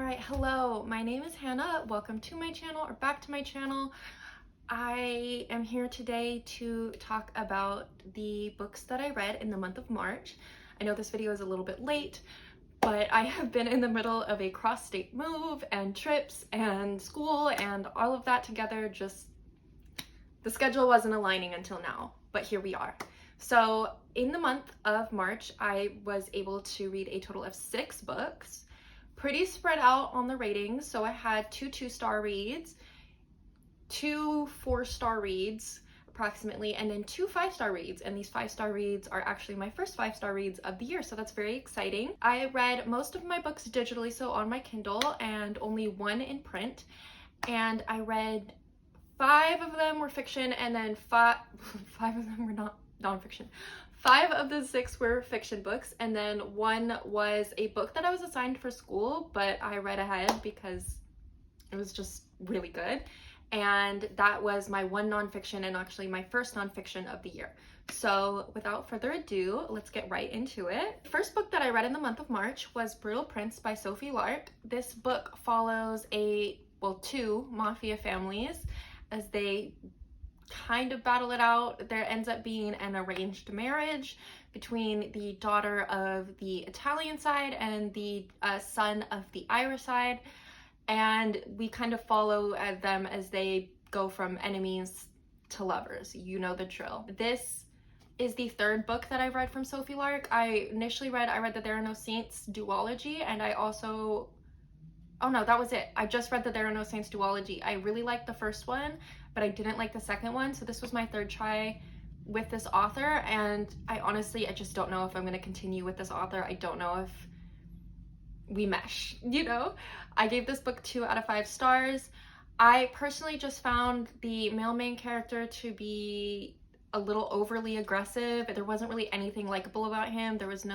Alright, hello, my name is Hannah. Welcome to my channel or back to my channel. I am here today to talk about the books that I read in the month of March. I know this video is a little bit late, but I have been in the middle of a cross-state move and trips and school and all of that together. Just the schedule wasn't aligning until now, but here we are. So in the month of March, I was able to read a total of 6 books. Pretty spread out on the ratings. So I had 2 2-star reads, 2 4-star reads approximately, and then 2 5-star reads. And these 5-star reads are actually my first 5-star reads of the year. So that's very exciting. I read most of my books digitally, so on my Kindle, and only 1 in print. And I read 5 of them were fiction, and then 5 of them were not nonfiction. 5 of the 6 were fiction books, and then 1 was a book that I was assigned for school, but I read ahead because it was just really good. And that was my 1 nonfiction and actually my first nonfiction of the year. So without further ado, let's get right into it. The first book that I read in the month of March was Brutal Prince by Sophie Lark. This book follows 2 mafia families as they kind of battle it out. There ends up being an arranged marriage between the daughter of the Italian side and the son of the Irish side, and we kind of follow them as they go from enemies to lovers. You know the drill. This is the 3rd book that I've read from Sophie Lark. I read The There Are No Saints duology, and that was it. I just read the There Are No Saints duology. I really liked the first one, but I didn't like the second one. So this was my 3rd try with this author. And I just don't know if I'm going to continue with this author. I don't know if we mesh, you know? I gave this book 2 out of 5 stars. I personally just found the male main character to be a little overly aggressive. There wasn't really anything likable about him. There was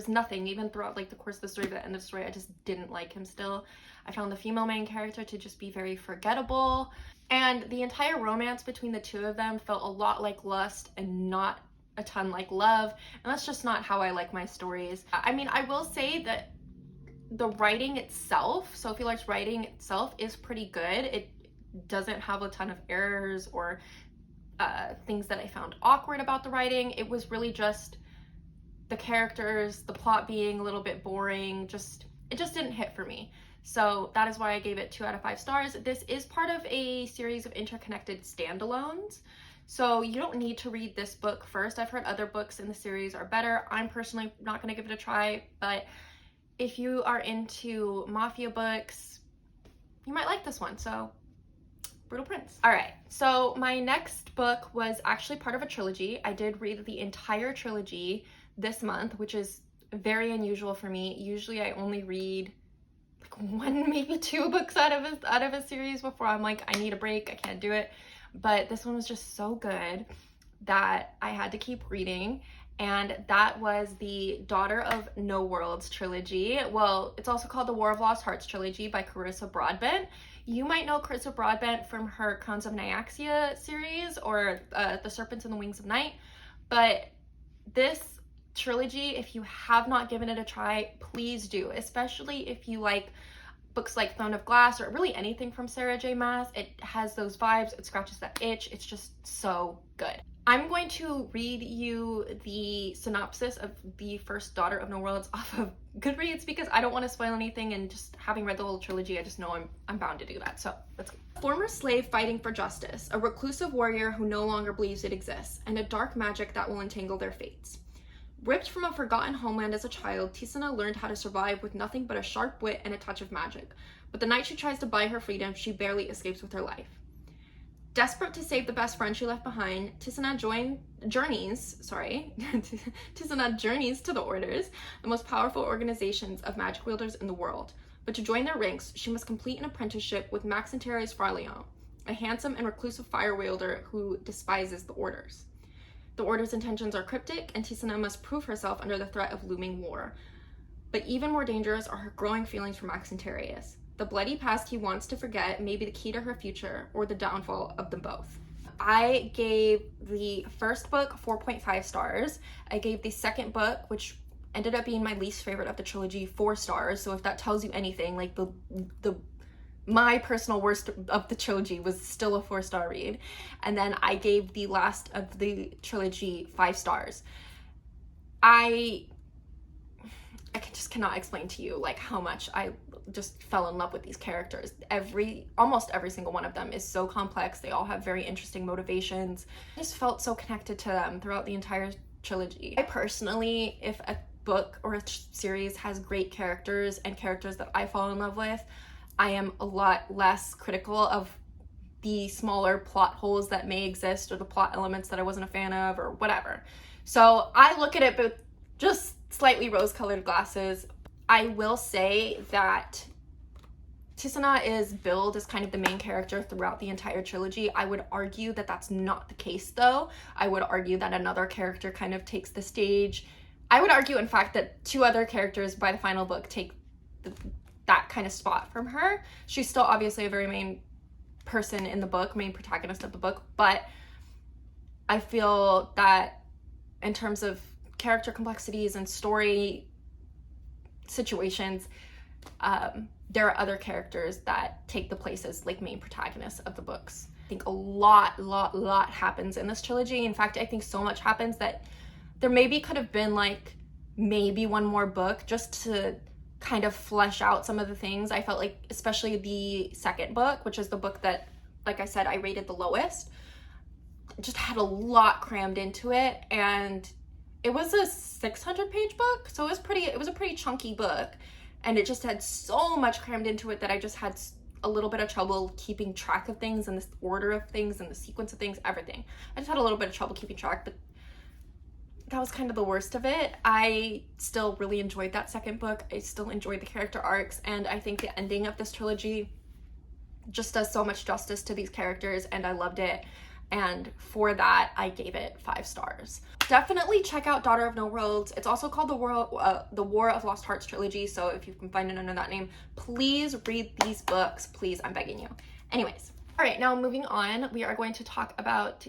nothing, even throughout the course of the story, the end of the story, I just didn't like him still. I found the female main character to just be very forgettable. And the entire romance between the 2 of them felt a lot like lust and not a ton like love. And that's just not how I like my stories. I mean, I will say that the writing itself, Sophie Lark's writing itself, is pretty good. It doesn't have a ton of errors or things that I found awkward about the writing. It was really just the characters, the plot being a little bit boring, it just didn't hit for me. So that is why I gave it 2 out of 5 stars. This is part of a series of interconnected standalones, so you don't need to read this book first. I've heard other books in the series are better. I'm personally not going to give it a try, but if you are into mafia books, you might like this one. So Brutal Prince. All right, so my next book was actually part of a trilogy. I did read the entire trilogy this month, which is very unusual for me. Usually I only read 1, maybe 2 books out of a series before I'm like, I need a break, I can't do it. But this one was just so good that I had to keep reading, and that was the Daughter of No Worlds trilogy. Well, it's also called the War of Lost Hearts trilogy by Carissa Broadbent. You might know Carissa Broadbent from her Crowns of Nyaxia series or The Serpents and the Wings of Night, but this trilogy, if you have not given it a try, please do, especially if you like books like Throne of Glass or really anything from Sarah J Maas. It has those vibes, it scratches that itch, it's just so good. I'm going to read you the synopsis of the first Daughter of No Worlds off of Goodreads because I don't want to spoil anything, and just having read the whole trilogy, I just know I'm bound to do that. So let's go. Former slave fighting for justice, a reclusive warrior who no longer believes it exists, and a dark magic that will entangle their fates. Ripped from a forgotten homeland as a child, Tisana learned how to survive with nothing but a sharp wit and a touch of magic. But the night she tries to buy her freedom, she barely escapes with her life. Desperate to save the best friend she left behind, Tisana journeys to the Orders, the most powerful organizations of magic wielders in the world. But to join their ranks, she must complete an apprenticeship with Maxentiarius Farleon, a handsome and reclusive fire wielder who despises the Orders. The Order's intentions are cryptic, and Tisana must prove herself under the threat of looming war. But even more dangerous are her growing feelings for Maxentiarius. The bloody past he wants to forget may be the key to her future, or the downfall of them both. I gave the first book 4.5 stars. I gave the second book, which ended up being my least favorite of the trilogy, 4 stars. So if that tells you anything, like my personal worst of the trilogy was still a 4-star read. And then I gave the last of the trilogy 5 stars. I just cannot explain to you like how much I just fell in love with these characters. Almost every single one of them is so complex. They all have very interesting motivations. I just felt so connected to them throughout the entire trilogy. I personally, if a book or a series has great characters and characters that I fall in love with, I am a lot less critical of the smaller plot holes that may exist or the plot elements that I wasn't a fan of or whatever. So I look at it with just slightly rose-colored glasses. I will say that Tisana is billed as kind of the main character throughout the entire trilogy. I would argue that that's not the case though. I would argue that another character kind of takes the stage. I would argue, in fact, that 2 other characters by the final book take that kind of spot from her. She's still obviously a very main person in the book, main protagonist of the book, but I feel that in terms of character complexities and story situations, there are other characters that take the place as like main protagonists of the books. I think a lot happens in this trilogy. In fact, I think so much happens that there maybe could have been like maybe one more book just to kind of flesh out some of the things. I felt like, especially the second book, which is the book that, like I said, I rated the lowest, just had a lot crammed into it, and it was a 600-page book, so it was a pretty chunky book, and it just had so much crammed into it that I just had a little bit of trouble keeping track of things and the order of things and the sequence of things, everything. I just had a little bit of trouble keeping track, but that was kind of the worst of it. I still really enjoyed that second book. I still enjoyed the character arcs, and I think the ending of this trilogy just does so much justice to these characters, and I loved it. And for that, I gave it 5 stars. Definitely check out Daughter of No Worlds. It's also called the War of Lost Hearts trilogy, so if you can find it under that name, please read these books. Please, I'm begging you. Anyways, all right, now moving on, we are going to talk about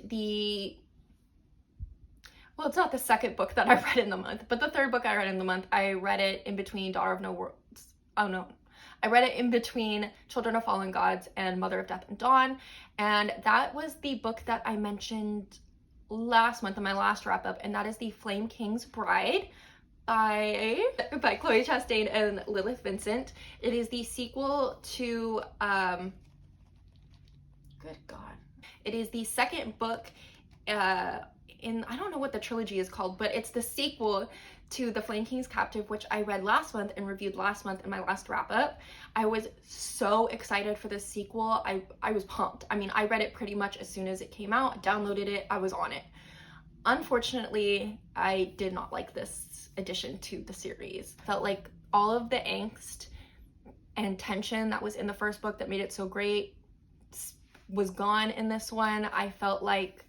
well, it's not the second book that I read in the month, but the third book I read in the month. I read it in between Daughter of No Worlds. Oh no. I read it in between Children of Fallen Gods and Mother of Death and Dawn, and that was the book that I mentioned last month in my last wrap up, and that is The Flame King's Bride by Chloe Chastain and Lilith Vincent. It is the sequel to good God. It is the second book I don't know what the trilogy is called, but it's the sequel to The Flame King's Captive, which I read last month and reviewed last month in my last wrap up. I was so excited for this sequel. I was pumped. I mean, I read it pretty much as soon as it came out, downloaded it, I was on it. Unfortunately, I did not like this addition to the series. I felt like all of the angst and tension that was in the first book that made it so great was gone in this one. I felt like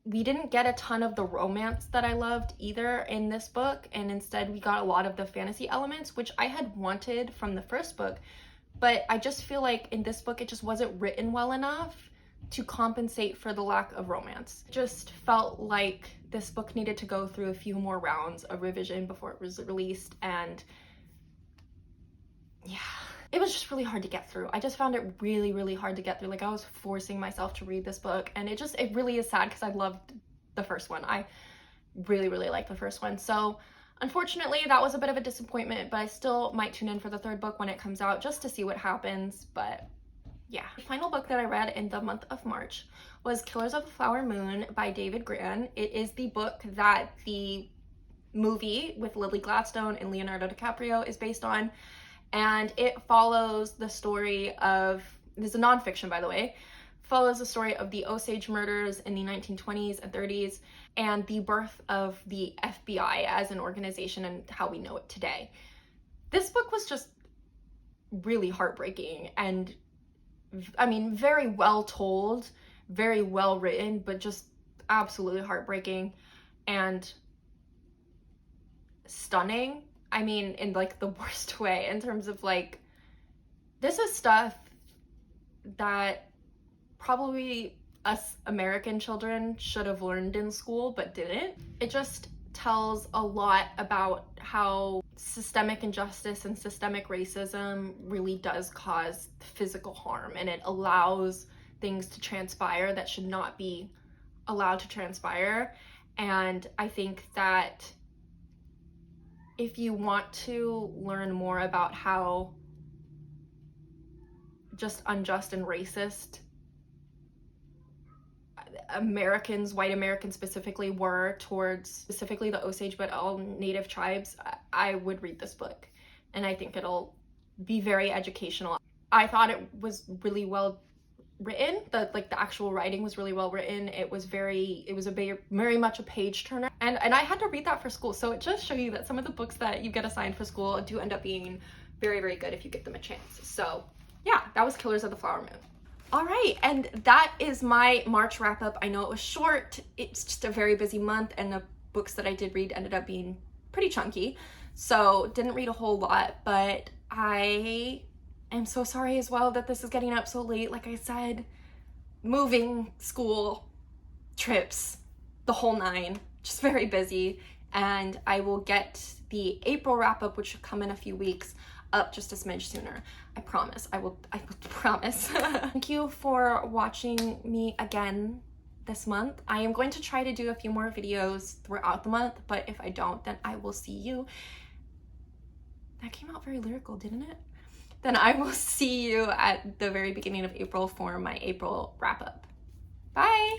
we didn't get a ton of the romance that I loved either in this book, and instead we got a lot of the fantasy elements, which I had wanted from the first book, but I just feel like in this book it just wasn't written well enough to compensate for the lack of romance. It just felt like this book needed to go through a few more rounds of revision before it was released, and yeah, it was just really hard to get through. I just found it really hard to get through. Like, I was forcing myself to read this book, and it really is sad because I loved the first one. I really liked the first one. So unfortunately, that was a bit of a disappointment, but I still might tune in for the third book when it comes out just to see what happens. But yeah. The final book that I read in the month of March was Killers of the Flower Moon by David Grann. It is the book that the movie with Lily Gladstone and Leonardo DiCaprio is based on. And it follows the story of, this is a nonfiction by the way, follows the story of the Osage murders in the 1920s and 30s and the birth of the FBI as an organization and how we know it today. This book was just really heartbreaking and, I mean, very well told, very well written, but just absolutely heartbreaking and stunning. I mean, in like the worst way, in terms of like, this is stuff that probably us American children should have learned in school but didn't. It just tells a lot about how systemic injustice and systemic racism really does cause physical harm, and it allows things to transpire that should not be allowed to transpire. And I think that if you want to learn more about how just unjust and racist Americans, white Americans specifically, were towards specifically the Osage but all native tribes, I would read this book, and I think it'll be very educational. I thought it was really well written. The actual writing was really well written. It was very much a page turner, and I had to read that for school. So it just shows you that some of the books that you get assigned for school do end up being very, very good if you give them a chance. So yeah, that was Killers of the Flower Moon. All right, and that is my March wrap up. I know it was short. It's just a very busy month, and the books that I did read ended up being pretty chunky. So didn't read a whole lot, but I am so sorry as well that this is getting up so late. Like I said, moving, school, trips, the whole nine, just very busy. And I will get the April wrap up, which should come in a few weeks, up just a smidge sooner. I promise. I will promise. Thank you for watching me again this month. I am going to try to do a few more videos throughout the month, but if I don't, then I will see you. That came out very lyrical, didn't it? Then I will see you at the very beginning of April for my April wrap up. Bye!